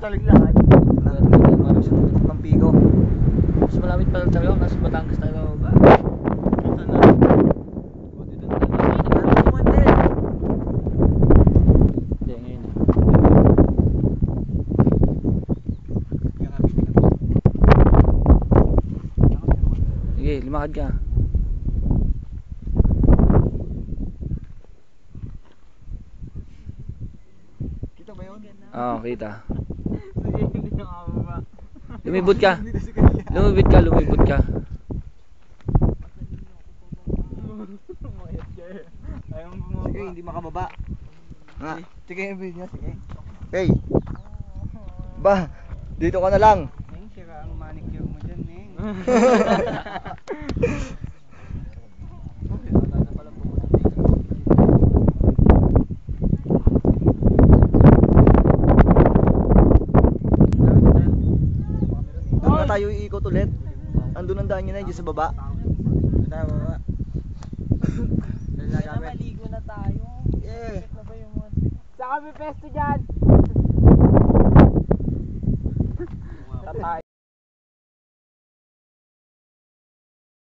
salig lahat. Marami sa Tampico. Mas malapit pa lang talaga, nasa Batangas tayo ba? Saan na? O, dito na tayo. Hindi, ngayon. Sige, limakad ka. Kita ba yun? Oo, kita. Sige, hindi na makababa. Lumibot ka. Lumibot ka, lumibot ka. Mayat ka eh. Ayaw mo bumaba. Sige, hindi makababa. Nga. Sige yung video, sige. Hey. Ba, dito ka na lang. Neng, sira ang manicure mo dyan, Neng. Doon na tayo iikot ulit. Andun ang daan nyo na dyan sa baba. Doon tayo baba. Maligo na tayo. Yeah. Sa kami pesto dyan.